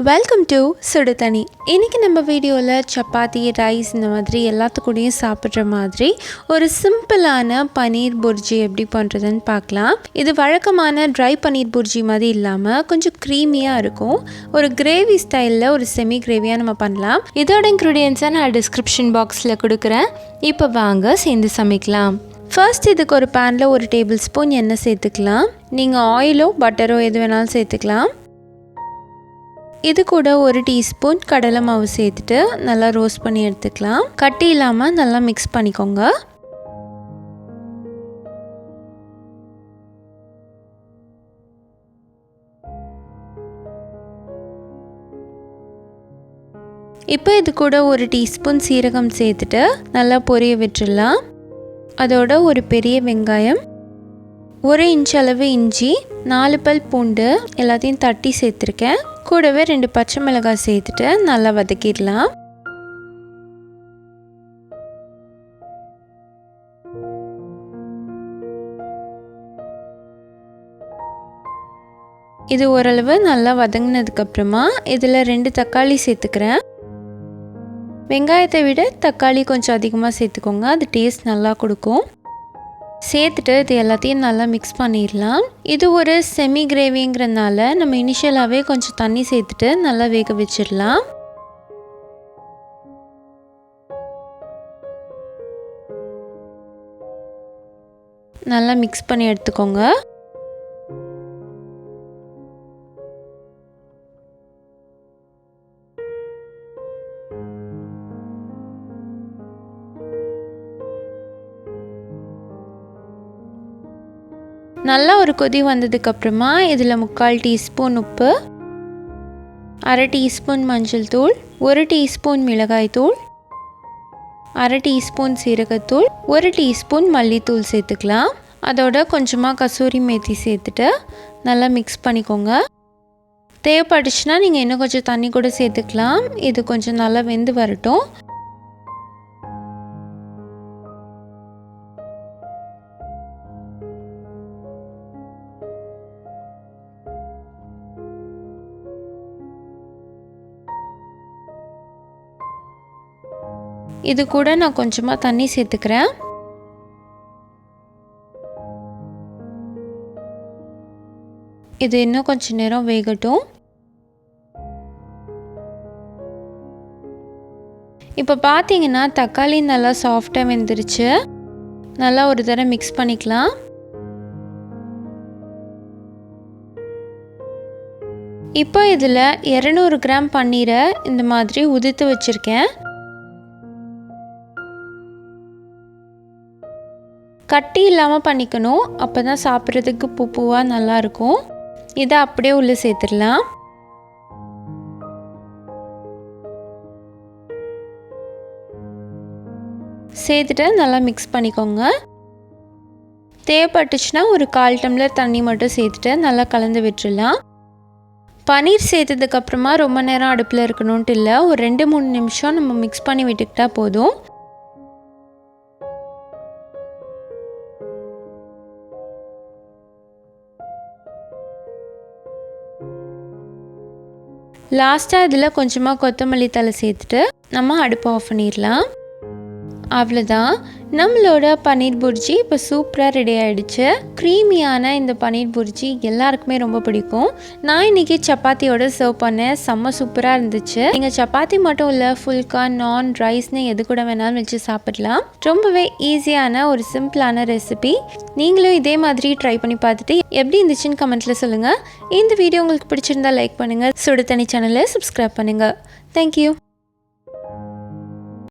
Welcome to Suduthanni. இன்றைக்கி நம்ம வீடியோவில் சப்பாத்தி ரைஸ் இந்த மாதிரி எல்லாத்துக்கூடையும் சாப்பிட்ற மாதிரி ஒரு சிம்பிளான பனீர் புர்ஜி எப்படி பண்ணுறதுன்னு பார்க்கலாம். இது வழக்கமான ட்ரை பனீர் புர்ஜி மாதிரி இல்லாமல் கொஞ்சம் க்ரீமியாக இருக்கும். ஒரு கிரேவி ஸ்டைலில் ஒரு செமி கிரேவியாக நம்ம பண்ணலாம். இதோட இன்க்ரீடியன்ஸை நான் டிஸ்கிரிப்ஷன் பாக்ஸில் கொடுக்குறேன். இப்போ வாங்க சேர்ந்து சமைக்கலாம். ஃபர்ஸ்ட் இதுக்கு ஒரு பேனில் ஒரு டேபிள் ஸ்பூன் எண்ணெய் சேர்த்துக்கலாம். நீங்கள் ஆயிலோ பட்டரோ எது வேணாலும் சேர்த்துக்கலாம். இது கூட ஒரு டீஸ்பூன் கடலை மாவு சேர்த்துட்டு நல்லா ரோஸ்ட் பண்ணி எடுத்துக்கலாம். கட்டி இல்லாமல் நல்லா மிக்ஸ் பண்ணிக்கோங்க. இப்போ இது கூட ஒரு டீஸ்பூன் சீரகம் சேர்த்துட்டு நல்லா பொரிய விட்டுடலாம். அதோட ஒரு பெரிய வெங்காயம், 1 இன்ச் அளவு இஞ்சி, 4 பல் பூண்டு எல்லாத்தையும் தட்டி சேர்த்துருக்கேன். கூடவே 2 பச்சை மிளகாய் சேர்த்துட்டு நல்லா வதக்கிடலாம். இது ஓரளவு நல்லா வதங்கினதுக்கப்புறமா இதில் 2 தக்காளி சேர்த்துக்கிறேன். வெங்காயத்தை விட தக்காளி கொஞ்சம் அதிகமாக சேர்த்துக்கோங்க, அது டேஸ்ட் நல்லா கொடுக்கும். சேர்த்துட்டு இது எல்லாத்தையும் நல்லா மிக்ஸ் பண்ணிடலாம். இது ஒரு செமி கிரேவிங்கிறதுனால நம்ம இனிஷியலாகவே கொஞ்சம் தண்ணி சேர்த்துட்டு நல்லா வேக வச்சிடலாம். நல்லா மிக்ஸ் பண்ணி எடுத்துக்கோங்க. நல்லா ஒரு கொதி வந்ததுக்கப்புறமா இதில் 3/4 டீஸ்பூன் உப்பு, 1/2 டீஸ்பூன் மஞ்சள் தூள், 1 டீஸ்பூன் மிளகாய் தூள், 1/2 டீஸ்பூன் சீரகத்தூள், 1 டீஸ்பூன் மல்லித்தூள் சேர்த்துக்கலாம். அதோட கொஞ்சமாக கசூரி மேத்தி சேர்த்துட்டு நல்லா மிக்ஸ் பண்ணிக்கோங்க. தேவைப்பட்டுச்சுன்னா நீங்கள் இன்னும் கொஞ்சம் தண்ணி கூட சேர்த்துக்கலாம். இது கொஞ்சம் நல்லா வெந்து வரட்டும். இது கூட நான் கொஞ்சமாக தண்ணி சேர்த்துக்கிறேன். இது இன்னும் கொஞ்சம் நேரம் வேகட்டும். இப்போ பார்த்தீங்கன்னா தக்காளி நல்லா சாஃப்டாக வெந்துருச்சு. நல்லா ஒரு தடவை மிக்ஸ் பண்ணிக்கலாம். இப்போ இதில் 200 கிராம் பன்னீரை இந்த மாதிரி உதிர்த்து வச்சுருக்கேன். கட்டி இல்லாமல் பண்ணிக்கணும், அப்போ தான் சாப்பிட்றதுக்கு பூவாக நல்லாயிருக்கும். இதை அப்படியே உள்ளே சேர்த்துடலாம். சேர்த்துட்டு நல்லா மிக்ஸ் பண்ணிக்கோங்க. தேவைப்பட்டுச்சுன்னா ஒரு 1/4 டம்ளர் தண்ணி மட்டும் சேர்த்துட்டு நல்லா கலந்து விட்டுடலாம். பன்னீர் சேர்த்ததுக்கப்புறமா ரொம்ப நேரம் அடுப்பில் இருக்கணும்ட்டு இல்லை, ஒரு 2-3 நிமிஷம் நம்ம மிக்ஸ் பண்ணி விட்டுக்கிட்டால் போதும். லாஸ்ட்டாக இதில் கொஞ்சமாக கொத்தமல்லி தழை சேர்த்துட்டு நம்ம அடுப்பை ஆஃப் பண்ணிடலாம். அவ்வளோதான், நம்மளோட பனீர் புர்ஜி இப்போ சூப்பராக ரெடி ஆகிடுச்சு. க்ரீமியான இந்த பனீர் புர்ஜி எல்லாருக்குமே ரொம்ப பிடிக்கும். நான் இன்றைக்கி சப்பாத்தியோடு சர்வ் பண்ணேன். செம்ம சூப்பராக இருந்துச்சு. நீங்கள் சப்பாத்தி மட்டும் இல்லை, ஃபுல்கா, நான், ரைஸ்னு எது கூட வேணாலும் வச்சு சாப்பிடலாம். ரொம்பவே ஈஸியான ஒரு சிம்பிளான ரெசிபி. நீங்களும் இதே மாதிரி ட்ரை பண்ணி பார்த்துட்டு எப்படி இருந்துச்சுன்னு கமெண்ட்டில் சொல்லுங்கள். இந்த வீடியோ உங்களுக்கு பிடிச்சிருந்தா லைக் பண்ணுங்கள். Suduthanni சேனலை சப்ஸ்கிரைப் பண்ணுங்கள். தேங்க்யூ.